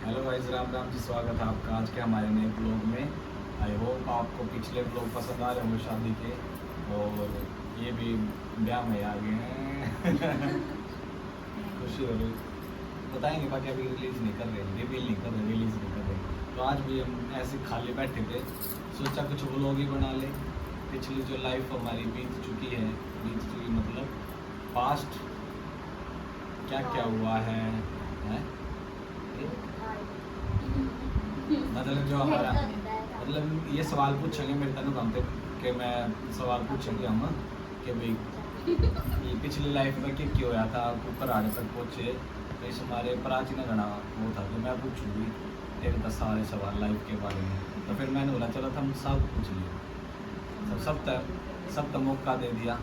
Hello guys, Ram Ram जी, स्वागत है आपका आज के हमारे नए ब्लॉग में। आई होप आपको पिछले ब्लॉग पसंद आ रहे होंगे शादी के, और ये भी ब्याह में आ गए हैं। खुशी हो रही, बताएंगे बाकी अभी रिलीज़ नहीं कर रहे, रिवील नहीं कर रहे, रिलीज़ नहीं कर रहे। तो आज भी हम ऐसे खाली बैठे थे, सोचा कुछ ब्लॉग ही बना ले। पिछली जो लाइफ हमारी बीत चुकी मतलब पास्ट क्या क्या हुआ है? मतलब जो हमारा मतलब ये सवाल पूछेंगे मेरे तनु काम पे कि मैं सवाल पूछेंगे हम कि भाई ये पिछली लाइफ में क्या क्या होया था, आप ऊपर आने तक पहुँचे, तो इस हमारे प्राचीन गणा वो था। तो मैं पूछूंगी एक 10 सारे सवाल लाइफ के बारे में। तो फिर मैंने बोला चलो हम सब पूछ लिए, तो सब तक मौका दे दिया।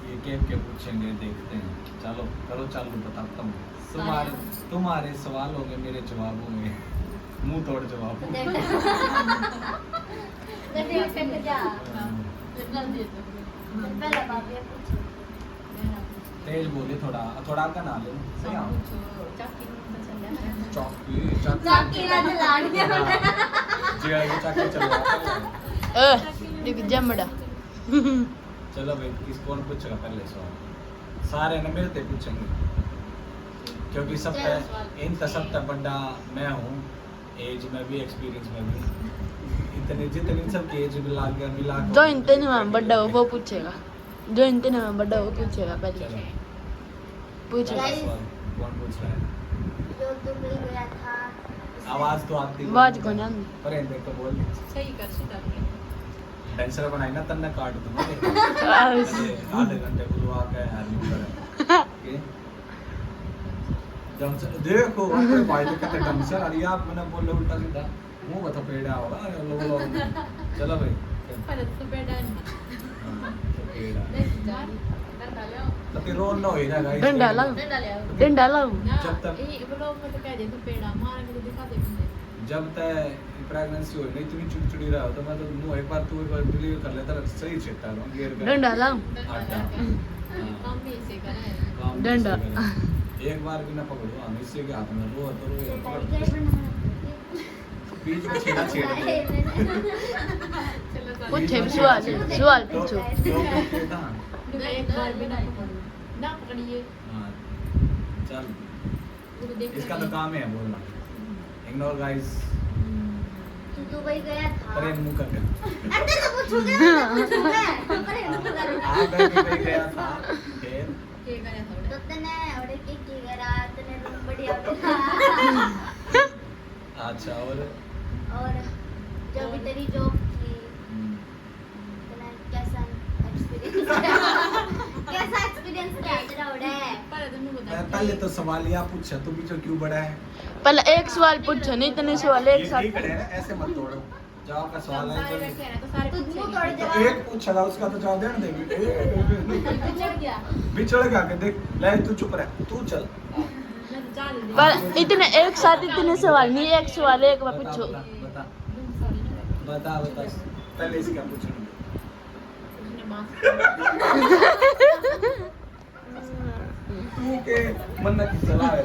ये के पूछेंगे, देखते हैं। चलो करो चालू, बताता हूँ। तुम्हारे सवाल होंगे, मेरे जवाब होंगे, मुंह तोड़ जवाब। तेज बोले, थोड़ा का ना ले। जमड़ा। चलो भाई, कौन पूछेगा पहले सवाल? सारे ने मिलते पूछेंगे, क्योंकि सब तक बड़ा मैं हूँ, एज में भी, एक्सपीरियंस में भी। जितने सब एज मिला जो इतने में बड़ा हो वो पूछेगा, जो इतने में बड़ा वो पूछेगा पहले। पूछ। कौन पूछ रहा है? जो तुम मिल गया था, आवाज तो आती है, आवाज कौन आती? पर देख तो बोल सही कर सीधा डांसर बनाई ना तन्ने काट दूंगा। आधे घंटे बुलवा के देखो अपने भाई को कहते डांसर, अरे आप मैंने बोले उल्टा सीधा मुंह बता पेड़ा होगा लोग। चलो भाई, पर तो बेटा पेड़ा तो फिर रोन ना हो ना गाइस। डंडा लाओ, डंडा लाओ। जब तक ये ब्लॉग में तो कह दे तो पेड़ा मार के दिखा दे मुझे। जब तक प्रेगनेंसी हो नहीं, इतनी चिड़चिड़ी रहा हो तो मैं तो मुंह एक बार डिलीवर कर लेता, सही चेता हूं गिर गया डंडा लाओ, आटा। काम भी इसे कर रहा है। काम भी डंडा। इसे करें। एक बार भी ना पकड़ो, हम इससे के हाथ में रो तो रो बीच में छेड़ा छेड़ दे। चलो पूछे सवाल तो पूछो। पूछते था। एक बार भी ना पकड़ो, ना पकड़िए। हाँ, चल वो देख इसका तो काम है बोलना। Ignore guys. तू दुबई गया था। अरे मुंह कर अंदर तो पूछूंगा, आ गए गया था फिर के करे तो थोड़ा तने और की करा, तने रूम बढ़िया मिला। अच्छा। और जो भी तेरी जॉब थी, तने कैसा एक्सपीरियंस क्या तेरा उड़ा है? पर तुमने बता पहले तो सवाल या पूछा तू भी जो क्यों बड़ा है। पहले एक सवाल पूछो, नहीं इतने सवाल एक ये साथ। ठीक है ना, ऐसे मत तोड़ो। जवाब का सवाल है सारे रखे हैं तो सारे तू पूछेंगे। मुंह तोड़ तो जवाब। एक पूछा उसका तो जवाब देना देगी। चढ़ गया बिछड़ गया के देख ले, तू चुप रह, तू चल। मैं तो चाल दे पर इतने एक साथ इतने सवाल नहीं, एक सवाल एक बार बता पूछो। बता बता बता पहले इसका पूछो। उसने मास्क तू के मन की चला है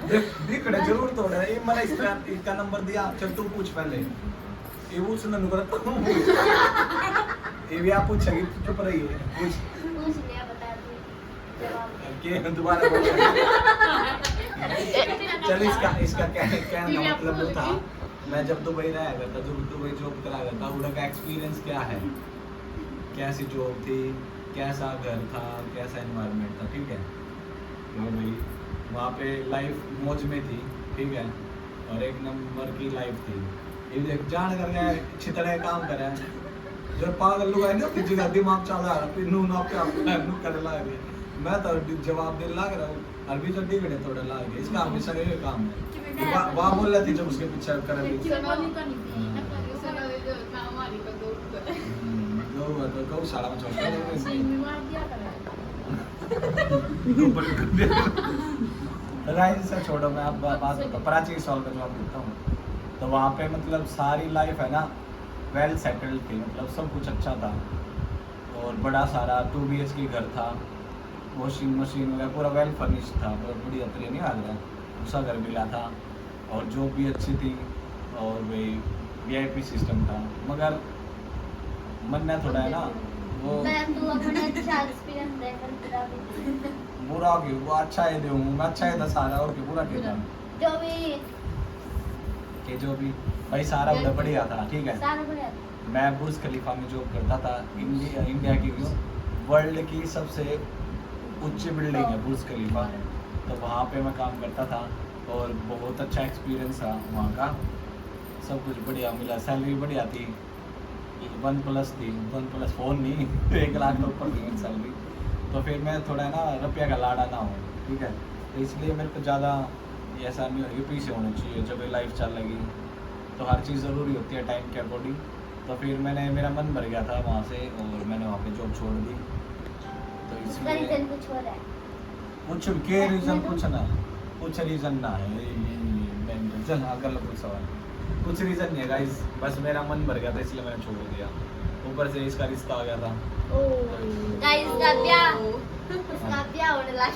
देख बिगड़े जरूर तोड़े। ये मैंने इसका नंबर दिया, चल तू पूछ पहले। ये पूछ ना नुकरा तो ये भी आप पूछेगी, तू चुप रही है। पूछ लिया, बता दे जवाब। के दोबारा बोल। चल इसका क्या मतलब वो था, मैं जब दुबई रहा करता, जब दुबई जॉब करा करता, उनका एक्सपीरियंस क्या है, कैसी जॉब थी, कैसा घर था, कैसा एनवायरनमेंट था। ठीक है, तो भाई वहाँ पे लाइफ मौज में थी। ठीक है, और एक नंबर की लाइफ थी। ये देख जान कर गया छितड़े काम करे जो पागल लोग है ना, किसी का दिमाग चल रहा है, फिर नू ना पे नू करे लाग गए। मैं तो जवाब दे लाग रहा हूँ, अरबी तो डिगड़े थोड़े लाग गए। इसका हमेशा ये काम है। वहाँ बोल रही थी जब उसके पीछे कर रही थी, तो गौशाला में छोड़ राइज से छोड़ो। मैं आप बात प्राचीन सवाल का जवाब देता हूँ। तो वहाँ पे मतलब सारी लाइफ है ना वेल सेटल्ड थी, मतलब सब कुछ अच्छा था, और बड़ा सारा 2 BHK घर था, वॉशिंग मशीन वगैरह पूरा वेल फर्निश था, पूरा बढ़िया तरह नहीं आ रहा, उसका घर मिला था। और जॉब भी अच्छी थी और वही VIP सिस्टम था, मगर मन में थोड़ा है ना वो मैं तू अपना अच्छा एक्सपीरियंस देकर तेरा भी बुरा क्यों, वो अच्छा है दूँ मैं, अच्छा है था सारा और क्यों बुरा क्यों था जो भी कि जो भी भाई सारा उधर बढ़िया था, ठीक है। सारा बढ़िया मैं बुर्ज खलीफा में जॉब करता था, इंडिया की वर्ल्ड की सबसे उच्च बिल्डिंग है बुर्ज खलीफा, तो वहाँ पे मैं काम करता था और बहुत अच्छा एक्सपीरियंस था वहाँ का, सब कुछ बढ़िया मिला, सैलरी बढ़िया थी, 1+ थी, 1+ फ़ोन नहीं 1 लाख के ऊपर थी सैलरी। तो फिर मैं थोड़ा ना रुपया का लाड़ा ना हूँ, ठीक है, तो इसलिए मेरे को ज़्यादा ऐसा नहीं हो, पीछे होना चाहिए जब ये लाइफ चल लगी, तो हर चीज़ ज़रूरी होती है टाइम के अकॉर्डिंग। तो फिर मेरा मन भर गया था वहाँ से और मैंने वहाँ पे जॉब छोड़ दी। तो उसका इसलिए रीजन कुछ हो रहा है कुछ के रीज़न कुछ रीज़न ना है, चल अगला कोई सवाल, कुछ रीज़न नहीं है गाइस, बस मेरा मन भर गया था इसलिए मैंने छोड़ दिया, ऊपर से इसका रिश्ता आ गया था। गाइस का ब्याह उसका ब्याह होने लगा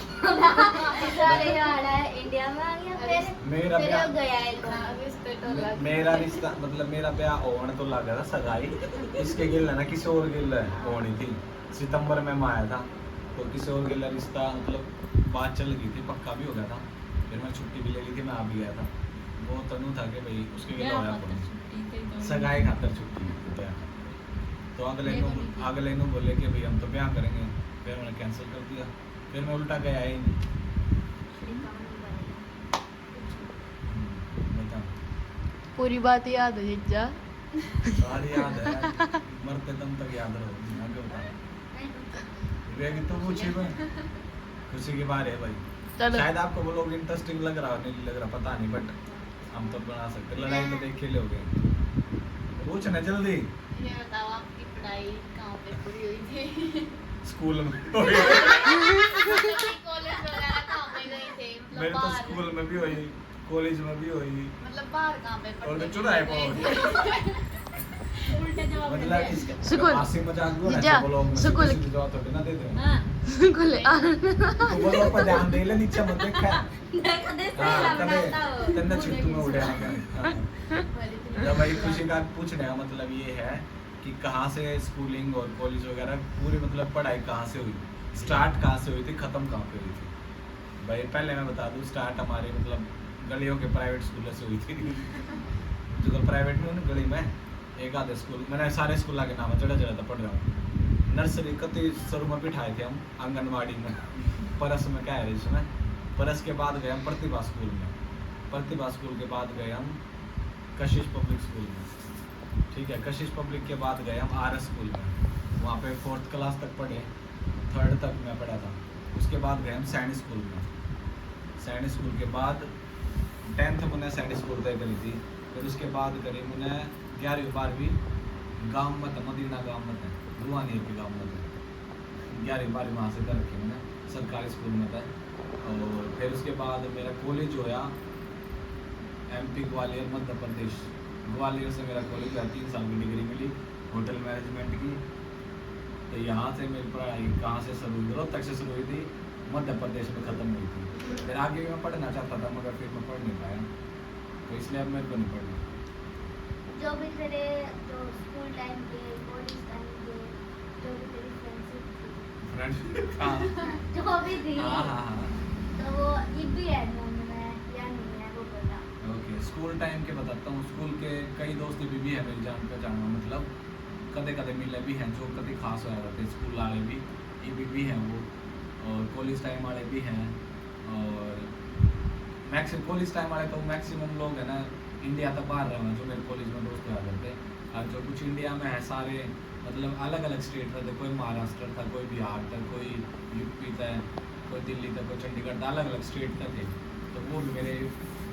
सारे वाला है इंडिया में आ गया, फिर मेरा फिर ब्याह हो गया है मेरा रिश्ता मतलब मेरा ब्याह होने तो लगा था, सगाई इसके गिल है ना किसी और गिल होनी थी, सितंबर में मैं आया था, तो किसी और गिल रिश्ता मतलब बात चल गई थी, पक्का भी हो गया था, फिर मैं छुट्टी भी ले ली थी, मैं आ भी गया था, वो तनु था कि भाई उसके गिल होया सगाई खातर छुट्टी, तो अगले नु बोले कि भाई हम तो ब्याह करेंगे, फिर मैंने कैंसिल कर दिया, फिर मैं उल्टा गया ही नहीं। बता पूरी बात याद है जीजा? सारी याद है, मरते दम तक याद रहो, आगे बता रेगी तो पूछी भाई खुशी की बात है भाई, चलो शायद आपको वो लोग इंटरेस्टिंग लग रहा नहीं लग रहा पता नहीं, बट हम तो बना सकते, लड़ाई तो देख के लोगे, पूछना जल्दी। ये बताओ आपकी पढ़ाई कहाँ पे पूरी हुई थी? स्कूल में कॉलेज वगैरह कहाँ पे गए थे? मेरे तो बाहर? स्कूल में भी हुई, कॉलेज में भी हुई, मतलब बाहर कहाँ पे और पढ़ने मैं चुराए गए थे? उल्टे जवाब मतलब दे इसका स्कूल। हंसी मजाक भी होना जीजा, चाहिए, वो लोग स्कूल। सीधी जवाब थोड़ी ना देते हैं, हाँ खुले तो वो लोग पर ध्यान दे ले, नीचे मत देखा देखो दे सही हां लग तने रहा था तन्ने चिट्टू में उड़े आगे। वाली जब भाई खुशी का पूछने का मतलब ये है कि कहाँ से स्कूलिंग और कॉलेज वगैरह पूरी मतलब पढ़ाई कहाँ से हुई, स्टार्ट कहाँ से हुई थी, ख़त्म कहाँ पे हुई थी। भाई पहले मैं बता दूँ, स्टार्ट हमारे मतलब गलियों के प्राइवेट स्कूलों से हुई थी जो प्राइवेट में गली में एक आधे स्कूल, मैंने सारे स्कूल के नाम चढ़ा चढ़ा था पढ़ रहा हूँ, नर्सरी कति शुरू में बिठाए थे हम आंगनबाड़ी में, परस में क्या है इसमें, परस के बाद गए हम प्रतिभा स्कूल में, प्रतिभा स्कूल के बाद गए हम कशिश पब्लिक स्कूल में, ठीक है, कशिश पब्लिक के बाद गए हम RS स्कूल में, वहाँ पे 4th क्लास तक पढ़े, 3rd तक मैं पढ़ा था, उसके बाद गए हम सैनिक स्कूल में, सैनिक स्कूल के बाद 10th मैंने सैनिक स्कूल तय करी थी, फिर उसके बाद करी मैंने 11वीं 12वीं गाँव में था, मदीना गाँव में था, रुआनी के गाँव में था, 11वीं 12वीं वहाँ से कर रखी मैंने, सरकारी स्कूल में था, और फिर उसके बाद मेरा कॉलेज जो है MP ग्वालियर मध्य प्रदेश, ग्वालियर से मेरा कॉलेज है, 3 साल की डिग्री मिली होटल मैनेजमेंट की, तो यहाँ से मेरी पढ़ाई कहाँ से शुरू हुई, रोहतक से शुरू हुई थी, मध्य प्रदेश में ख़त्म हुई थी, फिर आगे भी मैं पढ़ना चाहता था मगर फिर मैं पढ़ नहीं पाया, तो इसलिए अब मेरे को नहीं पढ़ना। जो भी तेरे जो स्कूल टाइम के कॉलेज टाइम के जो भी तेरी फ्रेंडशिप थी फ्रेंड्स हाँ जो भी थी हाँ हाँ तो वो ये भी है मन में या नहीं है वो बता। ओके, स्कूल टाइम के बताता हूँ, स्कूल के कई दोस्त भी है मेरी जान पहचान में, मतलब कदे कदे मिले भी हैं जो कभी खास हो जाते हैं, स्कूल वाले भी भी हैं वो, और कॉलेज टाइम वाले भी हैं, और मैक्सिमम कॉलेज टाइम वाले तो मैक्सिमम लोग है ना इंडिया तक बाहर रहे हैं जो मेरे कॉलेज में दोस्त हुआ करते, और जो कुछ इंडिया में है सारे मतलब अलग अलग स्टेट था, कोई महाराष्ट्र था, कोई बिहार था, कोई UP था, कोई दिल्ली था, कोई चंडीगढ़ था, अलग अलग स्टेट का थे, तो वो भी मेरे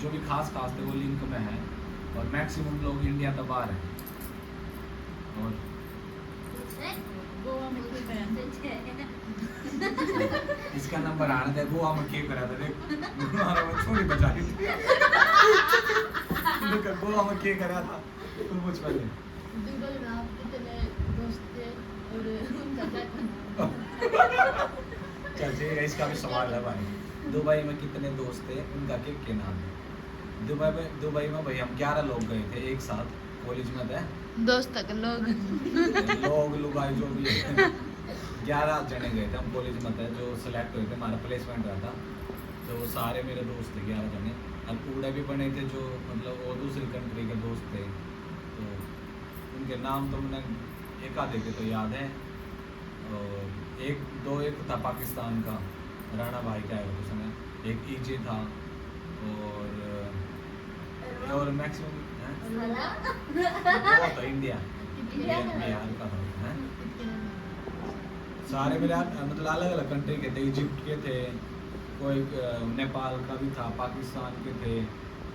जो भी खास थे वो लिंक में है, और मैक्सिमम लोग इंडिया तक बाहर हैं, और गोवा में क्यों गया? इसका नंबर आने दे, गोवा में क्या करा था देख, गोवा में छोड़ी बचा ली थी गोवा में क्या करा था तुम मुझ पर दुबई में आप कितने दोस्त थे और उनका क्या चल ठीक है, इसका भी सवाल है भाई, दुबई में कितने दोस्त थे उनका क्या नाम है, दुबई में भाई हम 11 लोग गए थे एक साथ कॉलेज में थे। दोस्त तक लोग लोग लुगाई जो भी है 11 जने गए थे हम कॉलेज में थे जो सिलेक्ट हुए थे, हमारा प्लेसमेंट रहा था। तो वो सारे मेरे दोस्त थे 11 जने, और पूरे भी बने थे जो मतलब वो दूसरी कंट्री के दोस्त थे। तो उनके नाम तो मैंने एक आधे के तो याद है, और एक था पाकिस्तान का, राणा भाई का है उस समय, एक ईजे था, और मैक्सिमम वो था इंडिया बिहार का था है। सारे मेरे मतलब अलग अलग कंट्री के थे, इजिप्ट के थे, कोई नेपाल का भी था, पाकिस्तान के थे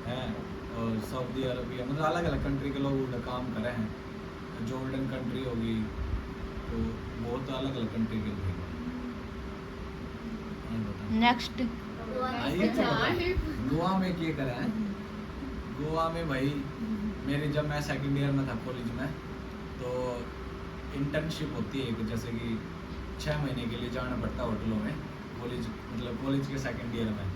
हैं, और सऊदी अरबिया, मतलब अलग अलग कंट्री के लोग उधर काम कर रहे हैं। जॉर्डन कंट्री होगी, तो बहुत अलग अलग कंट्री के थे। नेक्स्ट गोवा में क्या करा है? गोवा में भाई मेरे जब मैं सेकंड ईयर में था कॉलेज में, तो इंटर्नशिप होती है एक, जैसे कि 6 महीने के लिए जाना पड़ता है होटलों में, कॉलेज मतलब कॉलेज के सेकंड ईयर में।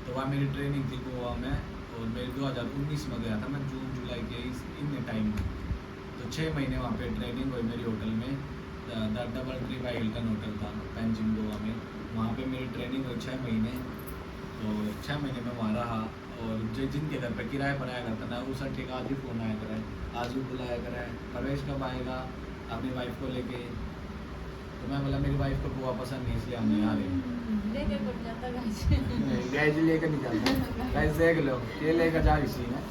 तो वहाँ मेरी ट्रेनिंग थी गोवा में, और मेरी 2019 में गया था मैं, जून जुलाई के इन टाइम में। तो 6 महीने वहाँ पे ट्रेनिंग हुई मेरी होटल में, double tree by Hilton hotel था पेंजिम गोवा में। वहाँ पे मेरी ट्रेनिंग हुई 6 महीने, तो 6 महीने में वहाँ रहा। और जो जिनके घर पे किराए पर आया करता ना, उस ठीक आज ही फ़ोन आया करे, आज भी बुलाया करे, प्रवेश कब आएगा अपनी वाइफ को लेके। तो मैं बोला मेरी वाइफ को गोवा पसंद नहीं, इसलिए हम नहीं आ रहे। लेके पड़ जाता गाइस। गैज लेकर निकलता, गैस देख लो ये लेकर जा इसी में।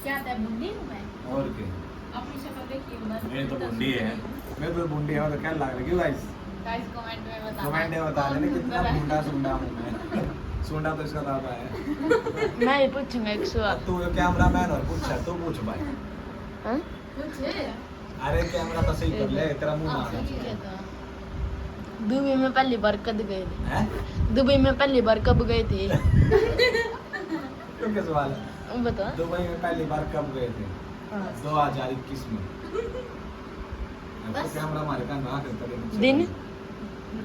क्या था बुंदी हूं मैं? और क्या, अपनी शक्ल देखिए एक बार। मेरी तो बुंडी है, मेरे तो बुंडी है, तो क्या लग रहा है क्यों गाइस? गाइस कमेंट में बताना। कमेंट में बता देना कितना बुंडा सुंडा हूँ मैं। सुंडा तो इसका दादा है। मैं ही पूछूंगा एक सवाल। तू कैमरा मैन और पूछ, तू पूछ भाई। हाँ? पूछे। अरे कैमरा तो सही कर ले, तेरा मुंह आप ना सही किया था। दुबई में पहली बार कब गए थे? हैं? दुबई में पहली बार कब गए थे? क्यों क्या सवाल है? बता। दुबई में पहली बार कब गए थे? 2021 में। अब तो कैमरा हमारे कान में आकर करे। दिन?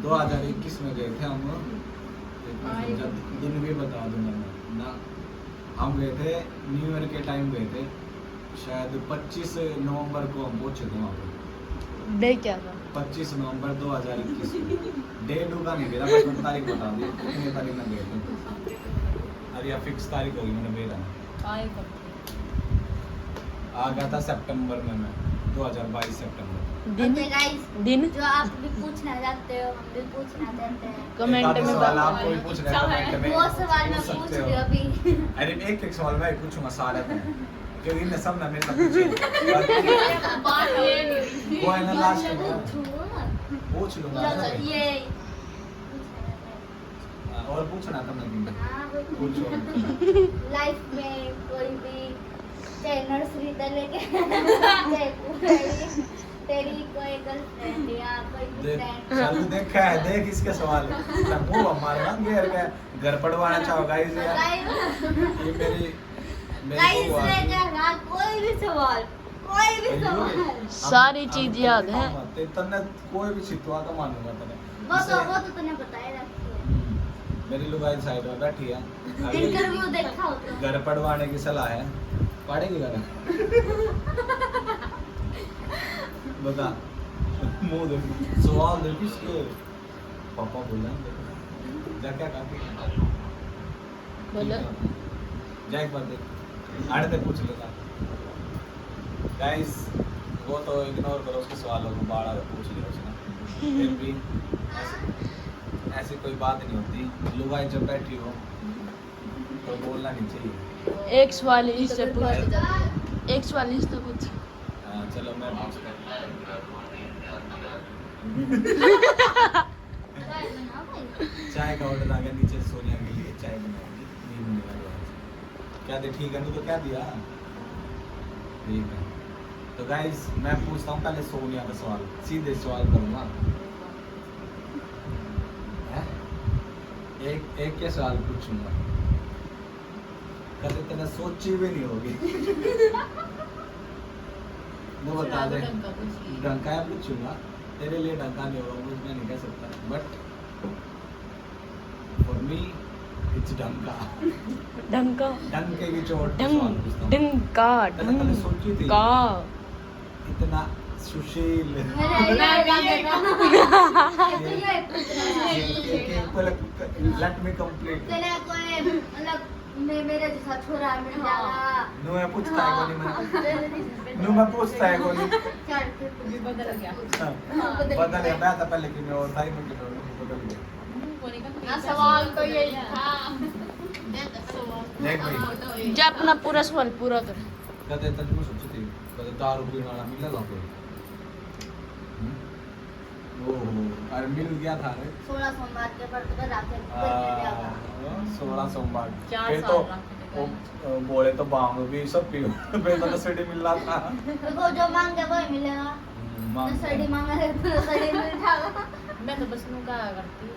2021 में गए थे हम। जब दिन भी बता दूंगा मैं ना, हम गए थे न्यू ईयर के टाइम गए थे, शायद 25 नवंबर को हम पहुंचे थे वहाँ पे। डे क्या था? 25 नवंबर 2021 डेट होगा नहीं मेरा, बस मैंने तारीख बता दी कितनी तारीख में गए थे। अरे या फिक्स तारीख होगी मैंने मेरा काय करते। आ गया था सितंबर में मैं, 2022 सितंबर। दिन? गाइस दिन? जो आप भी पूछना चाहते हो हम भी पूछना चाहते हैं। कमेंट में सवाल बताओ। आप कोई पूछ रहे हैं कमेंट में, वो सवाल मैं पूछ पूछ सकते रही हो। हूँ अभी। अरे एक सवाल मैं पूछूंगा सारे में, क्योंकि इनने सब ना मेरे से पूछे। बात ये नहीं। वो है ना लास्ट में पूछ पूछ लूंगा ना। ये और पूछना था मैं, हाँ, वो पूछो। लाइफ में कोई भी चाहे नर्सरी से लेके चाहे कोई तेरी कोई गर्लफ्रेंड या कोई देख फ्रेंड चालू देखा है, देख इसके सवाल मैं वो मारना घेर के घर पढ़वाना चाहो गाइस यार। ये मेरी गाइस बुआ ने की- कहा कोई भी सवाल सारी चीज याद है। तन्ने कोई भी चितवा का मानूंगा तने। वो तो तूने बताया था। मेरी लुगाई साइड में बैठी है, अभी इंटरव्यू देखा हो तो घर पढ़वाने की सलाह है, पढ़ेगी घर बता मुंह देख सवाल देख इसके पापा बोला जा क्या करती बोलो। जा एक बार देख आड़े तक पूछ लेता गाइस, वो तो इग्नोर करो उसके सवालों को, बाड़ा पूछ लिया उसने, फिर भी ऐसी कोई बात नहीं होती। लुगाई जब बैठी हो तो बोलना नहीं चाहिए। एक सवाल इससे पूछ। एक सवाल इससे पूछ। चलो मैं पूछता चाय का ऑर्डर आ गया नीचे, सोनिया के लिए चाय बनाएगी, नहीं होने वाली आज। क्या दे? ठीक है नहीं तो क्या दिया? ठीक है तो गाइस मैं पूछता हूँ पहले सोनिया का सवाल, सीधे सवाल करूँगा। एक के सवाल पूछूंगा, कभी तेरा सोची भी नहीं होगी। वो बता दे। ढंका है पूछूंगा, तेरे लिए ढंका नहीं होगा, मुझ में नहीं कह सकता, बट फॉर मी इट्स डंका डंका डंके की चोट पे डंग सवाल पूछता हूँ। डंका मैंने पहले सोची थी डंका इतना सुशील लेट मी कंप्लीट तेरे कोई मतलब मेरे जैसा छोरा मिल जाएगा नो मैं पूछता है कोनी मैं नो मैं पूछता है कोनी बदल गया बदल गया मैं था पहले कि मैं और था ही मैं कि बदल गया सवाल तो यही था देख भाई जा अपना पूरा सवाल पूरा कर कदे तक मैं सोची थी कदे दारू पीने वाला मिला ला कोई ओहो अरे मिल गया था रे 16 सोमवार के व्रत पर आके 16 सोमवार 4 फिर साल तो रखते वो बोले तो बांग भी सब पी फिर तो नशेड़ी मिल रहा था वो जो मांगे वही मिलेगा मांग सड़ी मांगा है तो सड़ी मिल जाएगा मैं तो बस नु क्या करती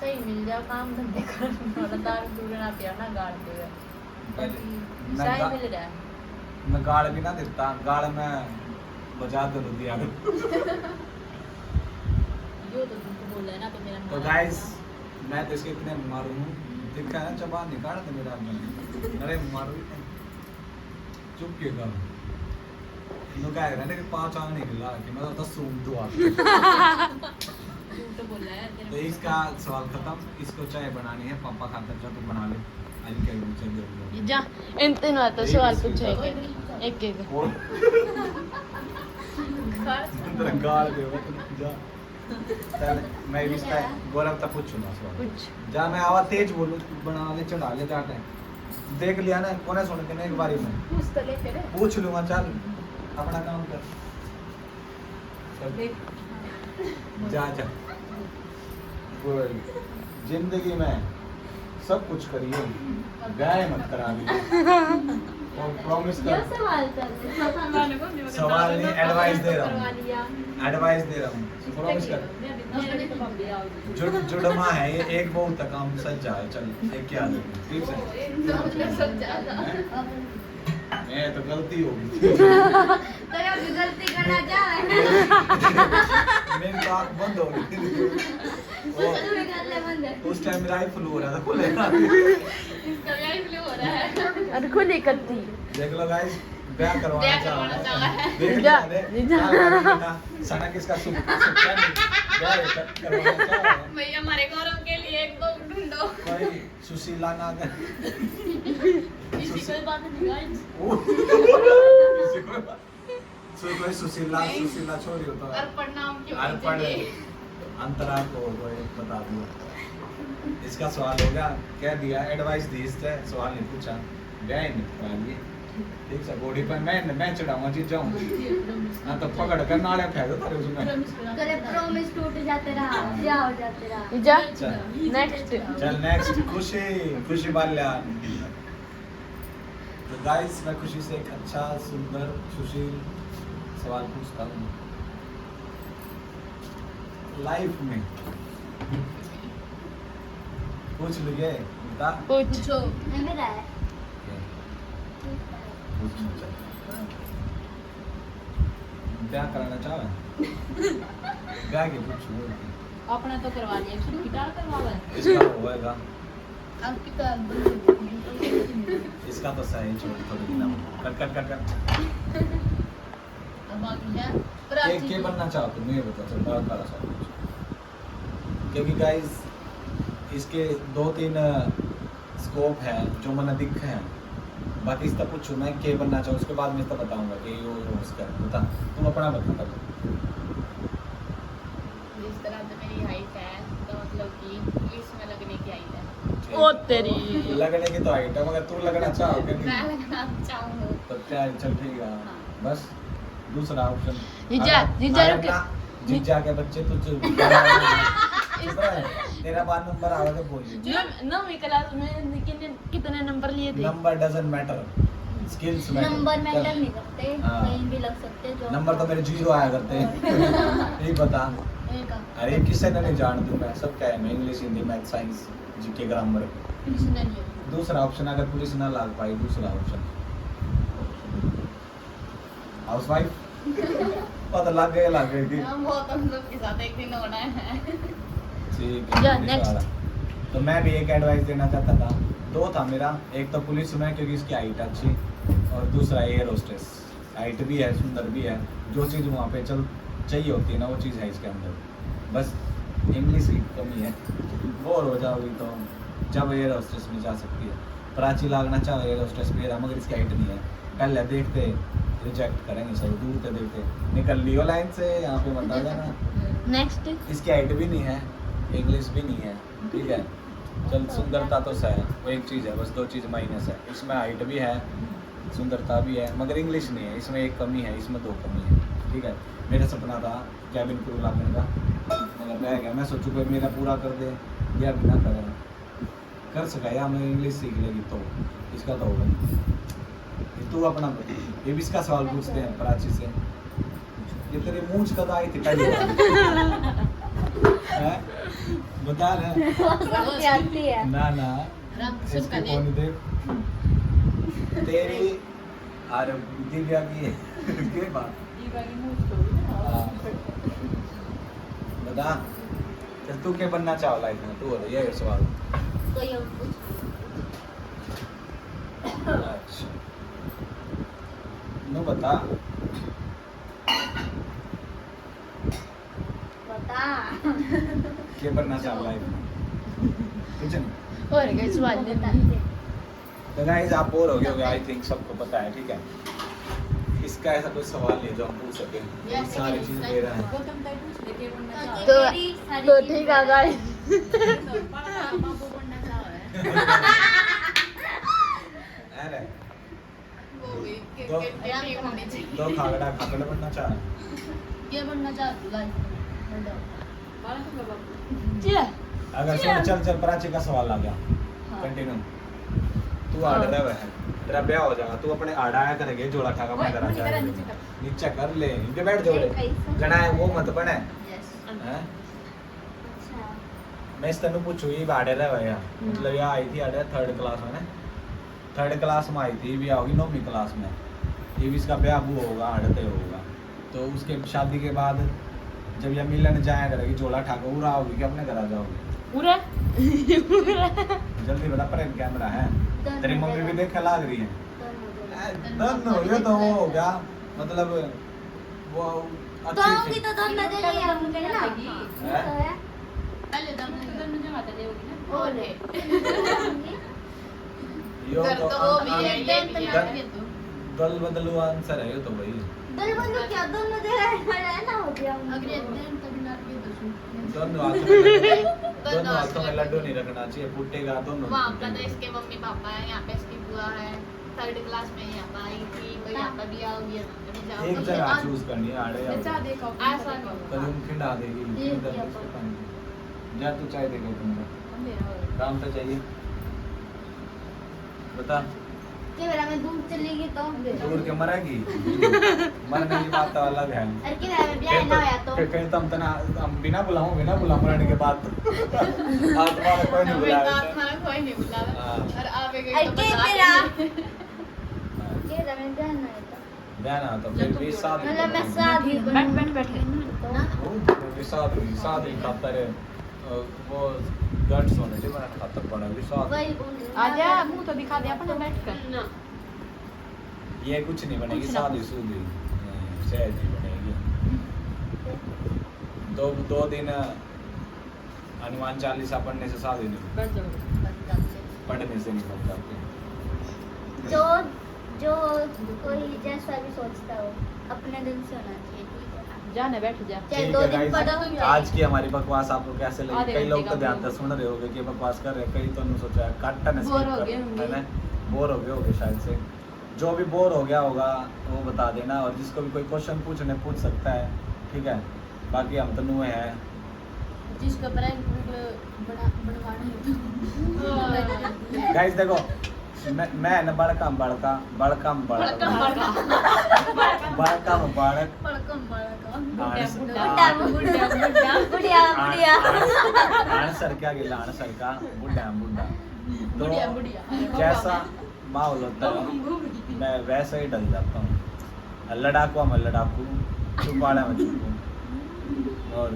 सही मिल जाओ काम धंधे कर वाला दारू दूर ना पिया ना गाड़ दे मैं सही गा- मिल रहा है मैं गाड़ भी ना देता गाड़ में बजा दे दिया यो तो तुमको बोल रहा है ना तो मेरा तो गाइस मैं तो इसके इतने मारू हूँ देखा है ना जबान निकाल दे मेरा मन अरे मारू चुप के कर नो क्या है ना कि 5 आंख निकला कि मैं तो सूम दो आप तो बोल रहा है तो इसका सवाल खत्म इसको चाय बनानी है पापा खातर जा तू बना ले आज क्या चल दे जा इन तीनों आता सवाल पूछो एक एक और अंदर गाल दे वो जा चल मैं भी इसका गौरव तक पूछूंगा सवाल पूछ जा मैं आवाज तेज बोलूं बना ले चढ़ा ले जाते हैं देख लिया ना कौन है सुन के नहीं एक बारी में पूछ तो ले फिर पूछ लूंगा चल अपना काम कर चल, जा जा बोल जिंदगी में सब कुछ करिए गाय मत करा और प्रॉमिस कर सवाल कर सवाल नहीं एडवाइस दे रहा हूँ एडवाइस दे रहा हूँ प्रॉमिस कर जुड़मा है ये एक बहुत तक काम सच जाए चल एक क्या ठीक है मैं तो गलती होगी तेरे भी गलती करना चाहे मेरी तो आँख बंद हो गई और चल भी कर ले बंद उस टाइम मेरा आई फ्लू हो रहा था खुले अरे खुली करती देख लो गाइस ब्याह करवाना ब्याह चाह करवाना चाह रहा रहा है देख जा, लिया जा। सना किसका सुन ब्याह करवाना चाह रहा है भैया हमारे गौरव के लिए एक दो ढूंढो भाई सुशीला ना कर इसी कोई बात नहीं गाइस कोई सुशीला सुशीला छोरी होता है अर्पण नाम क्यों अर्पण अंतरा को कोई बता दिया इसका सवाल हो गया क्या दिया एडवाइस दी इससे सवाल नहीं पूछा गए नहीं करा लिए ठीक है बॉडी पर मैं चढ़ाऊंगा जीत जाऊं ना तो पकड़ कर नाले फेंक दो तेरे उसमें करे प्रॉमिस टूट जाते रहा क्या हो जाते रहा जा चल नेक्स्ट चल नेक्स्ट खुशी खुशी बाल्यान तो गाइस मैं खुशी से एक अच्छा सुंदर सुशील सवाल पूछता हूँ लाइफ में पूछ लिए बता पूछो नहीं मेरा है ब्याह कराना चाहे ब्याह के पूछो अपना तो करवा लिया फिर गिटार करवावा है इसका होएगा आपकी तो इसका तो सही छोड़ थोड़ी ना कट कट कट कट अब बाकी है के बनना चाहते हो मुझे बता चल बड़ा बड़ा सा क्योंकि गाइस इसके 2-3 स्कोप है जो मैंने दिखे हैं बाकी इसका पूछूं मैं के बनना चाहूँ उसके बाद मैं इसका बताऊंगा कि वो उसका बता तुम अपना बता जिस तरह से मेरी हाइट है तो मतलब कि इसमें लगने की हाइट है ओ तेरी लगने की तो हाइट है मगर तू लगना चाहोगे मैं नहीं लगना चाहूँ तो क्या चल ठीक है बस दूसरा ऑप्शन जीजा रुक। जीजा के बच्चे तो तेरा बार नंबर आएगा तो बोलिए नौवीं क्लास में कितने नंबर लिए थे number doesn't matter skills matter number matter नहीं करते हाँ। कहीं भी लग सकते जो नंबर तो मेरे 0 आया करते हैं ये बता एक अरे किसे ने नहीं जानती मैं सब क्या है मैं English Hindi math science GK grammar दूसरा ऑप्शन अगर पुलिस ना लाग पाई दूसरा ऑप्शन हाउसवाइफ पता लग गई कि बहुत हम लोग के साथ एक दिन होना है ठीक जा, है next. तो मैं भी एक एडवाइस देना चाहता था, दो था मेरा, एक तो पुलिस में क्योंकि इसकी हाइट अच्छी, और दूसरा एयर होस्टेस। हाइट भी है, सुंदर भी है, जो चीज़ वहाँ पे चाहिए होती है ना वो चीज़ है इसके अंदर। बस इंग्लिश की कमी है, बोर हो जाओगी तो जब एयर होस्टेस में जा सकती है। प्राची लागना चाहे एयर होस्टेस में, मगर इसकी हाइट नहीं है। पहले देखते रिजेक्ट करेंगे सब, दूर से देखते निकल लियो लाइन से, यहाँ पे बता देना। नेक्स्ट इसकी हाइट भी नहीं है, इंग्लिश भी नहीं है, ठीक है। चल सुंदरता तो है, वो एक चीज़ है, बस दो चीज़ माइनस है। इसमें हाइट भी है, सुंदरता भी है, मगर इंग्लिश नहीं है। इसमें एक कमी है, इसमें दो कमी है, ठीक है। मेरा सपना था कैबिन क्रू लागने का, मगर रह गया। मैं सोचूँ कोई मेरा पूरा कर दे या भी ना करे, कर सका या मैं इंग्लिश सीख लेगी तो इसका तो होगा नहीं। तू अपना ये भी इसका सवाल पूछते हैं प्राची से, ये तेरे मूंछ कब आई थी पहली बार? हैं? बता रहे सबकी आती है। ना ना राम इसकी सुन कर कौन देख तेरी और दिव्या की के बात हाँ। बता चल तू क्या बनना चाहो लाइफ में, तू बोल ये सवाल। कोई और पूछ। अच्छा नो बता बता। क्या बनना चाहो लाइफ में, कुछ नहीं। और क्या सवाल देना तो गाइस आप बोर हो गए होगे, आई थिंक सबको पता है, ठीक है। इसका ऐसा कोई सवाल नहीं जो हम पूछ सके, ये सारी चीजें दे रहे हैं। तो ठीक है गाइस, अरे दो खागड़ा खागड़ा बनना चाह रहा अगर चल प्राची का सवाल आ गया, कंटिन्यू। तू आड़ रहा है, तेरा ब्याह हो जाएगा, तू अपने आड़ा आया करेंगे जोड़ा खागा मैं करा चाहे नीचे कर ले, इनके बैठ जोड़े गणा है वो मत बने हैं। अच्छा मैं इस तरह पूछू ये आड़े रहा है, मतलब यहाँ आई थी आड़े 3rd क्लास में, 3rd क्लास में आई थी, ब्याह होगी 9वीं क्लास में, ये भी इसका ब्याह वो होगा आड़ते होगा। तो उसके शादी के बाद जब यह मिलन जाया करेगी जोड़ा ठाकर उड़ा होगी कि अपने घर आ जाओगे पूरा जल्दी बता, पर कैमरा है तेरी मम्मी भी देख लाग रही है। दोनों ये तो वो हो गया, मतलब वो तो अच्छी होंगी थी। तो दोनों जगह होंगे ना। हैं? बोले यो घर तो तो वो भी है, ये भी है। दल बदलू आंसर है ये तो भाई। दल बंधु क्या दोनों जगह रहना हो गया दोनों हाथों में लड्डू नहीं रखना चाहिए, फूटेगा दोनों। वहाँ पर तो इसके मम्मी पापा है, यहाँ पे इसकी बुआ है, 3rd क्लास में यहाँ पर आई थी, वो यहाँ पर भी आओगी। एक जगह चूज करनी है आड़े या ऐसा कदम नहीं खिंडा देगी ये इधर क्या इसको पानी। जा तू चाय देगा तुमको काम तो चाहिए, बता कि मेरा में दूर चलेगी तो दूर के मरेगी मरने की बात तो अलग है। अरे कि मेरा में ब्याह ना होया तो कहीं तो हम बिना बुलाऊं मरने के बाद आज तुम्हारा कोई नहीं बुलाया कोई नहीं बुलावा हाँ। और आवेगा अरे तो के बता मेरा देंगे। कि मेरा में ब्याह ना होया तो बहना तो फिर भी शादी मतलब मैं शादी बैठ शादी खातर वो गट्स होने चाहिए, मैंने खातर पड़ा भी शादी वही बोल आजा मुंह तो दिखा दे अपना बैठ कर ना ये कुछ नहीं बनेगी, कुछ ना शादी सूदी सहज ही बनेगी। दो दिन हनुमान चालीसा पढ़ने से शादी नहीं, पढ़ने से नहीं बनता। जो जो कोई जैसा भी सोचता हो अपने दिल से होना चाहिए, ठीक है ना? जाने बैठ जा चाहे ठीक 2 है दिन guys, पढ़ो या आज की हमारी बकवास आपको कैसे लगी? आधे कई लोग घंटे तो का ध्यान से video। सुन रहे होंगे कि बकवास कर रहे हैं, कई तो नहीं सोचा काटन Bore हो गए होंगे। है ना, बोर हो गए होंगे शायद से। जो भी बोर हो गया होगा वो बता देना, और जिसको भी कोई क्वेश्चन पूछने पूछ सकता है, ठीक है। बाकी हम तो नुए हैं, जिसको प्रैंक बनवाना है गाइस देखो मैं न बड़का बड़का बड़का बड़का बड़का बड़क आंसर क्या गिला आंसर का बुढ़ा बुढ़ा तो जैसा माहौल होता है मैं वैसा ही डल जाता हूँ। लड़ाकू मैं लड़ाकू, चुपाड़ा में चुपू। और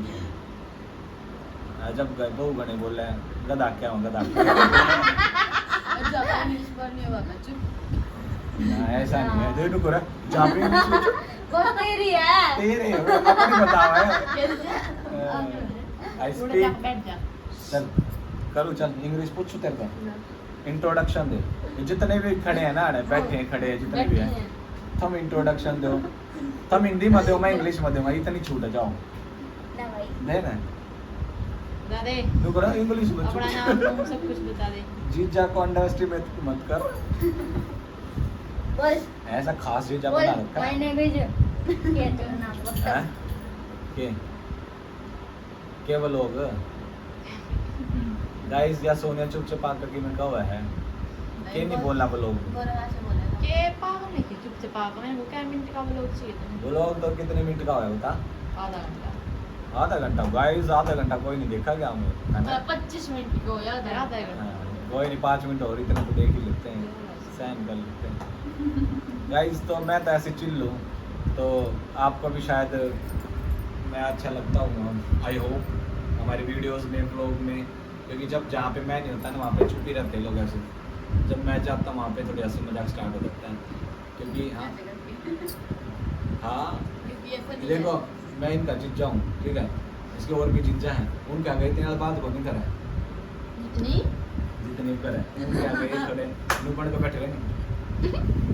जब बहू गणे बोले गधा क्या हूँ गधा ज्यादा इंग्लिश पढ़ने वाला चुप ना, ऐसा नहीं है देखो कोरा जहाँ पे इंग्लिश में वो तेरी है तेरे अपनी बताओ है आई थोड़ा स्पीक जा बैठ जा चल करूँ चल इंग्लिश पूछू तेरे को इंट्रोडक्शन दे जितने भी खड़े हैं ना बैठे हैं खड़े हैं जितने भी हैं तुम इंट्रोडक्शन दो तुम हिंदी में दो मैं इंग्लिश में दूंगा इतनी छूट है जाओ ना भाई दे ना दादे तू करो इंग्लिश में अपना नाम नाम सब कुछ बता दे जीजा को अंडरएस्टिमेट मत कर बोल ऐसा खास जीजा बोल बना रखा माय है नेम इज क्या तेरा नाम बता हैं? के वो लोग गाइस या सोनिया चुप चुप आकर के में कहा है के नहीं बोलना वो लोग के पागल है कि चुप से पागल है वो क्या मिनट का ब्लॉग चाहिए तुम्हें वो लोग तो कितने मिनट का है बता आधा घंटा आधा घंटा गाइस आधा घंटा कोई नहीं देखा क्या हमें है ना? 25 मिनट को याद है आधा घंटा हाँ, कोई नहीं 5 मिनट और इतना तो देख ही लेते हैं सहन कर लेते हैं गाइस तो मैं तो ऐसे चिल लूँ तो आपको भी शायद मैं अच्छा लगता हूँ आई होप हमारी वीडियोस में व्लॉग में क्योंकि जब जहाँ पे मैं नहीं होता ना वहाँ पे छुपी रहते हैं लोग ऐसे जब मैं जाता हूँ वहाँ पे थोड़ी हंसी मजाक स्टार्ट हो जाता है क्योंकि हाँ देखो मैं इनका जीजा हूँ ठीक है इसके और भी जीजा हैं उनके आगे इतनी बात को नहीं करा जितनी जितनी करे उनके आगे थोड़े नुपड़ के बैठे रहेंगे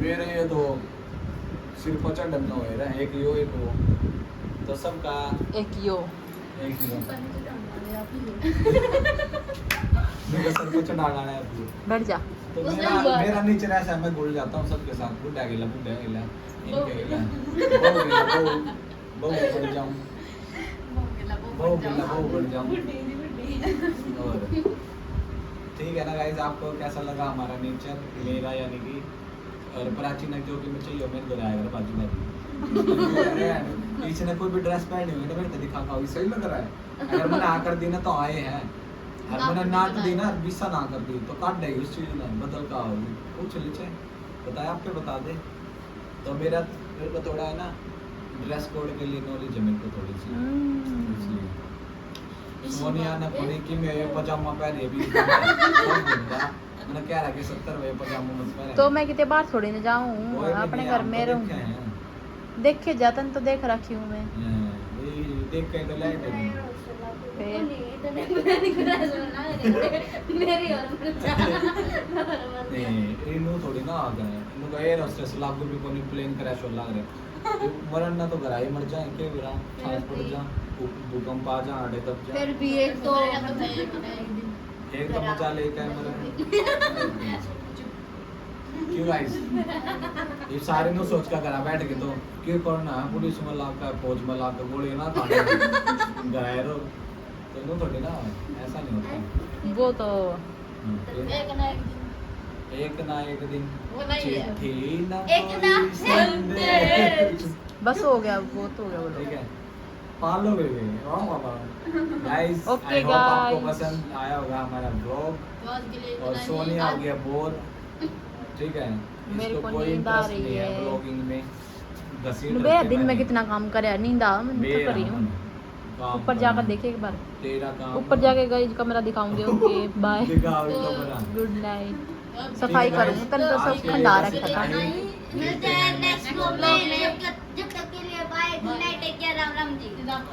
मेरे ये तो सिर पर चढ़ हो रहा है एक यो एक वो तो सबका एक यो एक यो मेरे सर को चढ़ाना है अभी बैठ जा तो उसने मेरा हुआ। मेरा नीचे ऐसा मैं घुल जाता हूँ सबके साथ बुढ़ा गिला इनके गिला बहु बढ़ जाऊँ बहु बढ़ जाऊँ और ठीक है ना गाइस आपको कैसा लगा हमारा नेचर मेरा यानी कि और प्राचीन जो कि मैं चाहिए मेरे को आएगा बाजू में इसने कोई भी ड्रेस पहनी हुई तो मेरे को दिखा का सही लग रहा है अगर मैंने आकर दी ना तो आए हैं और मैंने ना दी ना बिस्सा ना कर दी तो काट देगी उस चीज में बदल का होगी पूछ लीजिए बताया आप पे बता दे तो मेरे को थोड़ा है ना ड्रेस कोड के लिए नॉलेज है मेरे को थोड़ी सी इसलिए सोनिया ने पूरी की मैं ये पजामा पहने भी मैंने कह रहा कि 70 में पजामा मत पहने तो मैं कितने बार थोड़ी ना जाऊँ कोई भी अपने नहीं, घर हम में तो रहूँ देखे हैं। देखे जातन तो देख रखी हूँ मैं ये देख के तो लाइट है मेरी और नहीं इनु थोड़ी ना आ गए इनु का एयर होस्टेस लागू भी कोनी प्लेन क्रैश हो लग रहे मरण ना तो घर आई मर जाए के बिरा सांस पड़ जा भूकंप आ जा आड़े दब जा फिर भी एक तो एक तो मचा लेकर मर क्यों गाइस ये सारे नो सोच का करा बैठ के तो क्यों करना है पुलिस में लाकर फौज में लाकर गोली ना खाने गायरो तो नो थोड़ी ना ऐसा नहीं होता वो तो एक ना एक दिन एक ना एक दिन वो नहीं है चिट्ठी ना एक ना कोई संदेश। बस हो गया वो तो हो गया ठीक बोलो है पालो बेबी वाह बाबा गाइस Okay, आई होप आपको guys. पसंद आया होगा हमारा ब्लॉग आज के लिए और इतना ही। सोनिया हो गया बोर ठीक है मेरे इसको को कोई नींद आ इंटरेस्ट रही नहीं है है। ब्लॉगिंग में घसीट बे रखे दिन में मैंने। कितना काम करे नींद आ मैं तो कर रही हूँ काम ऊपर करना। जाकर देखे एक बार तेरा काम ऊपर जाके गई कमरा दिखाऊंगी ओके बाय दिखाओ कमरा गुड नाइट अब सफाई ठीक है, करूँगी कल तो आज सब के लिए खंडा बस रखा इतना था ही। मिलते हैं नेक्स्ट ब्लॉग में जब तक के लिए bye good night take care Ram Ram जी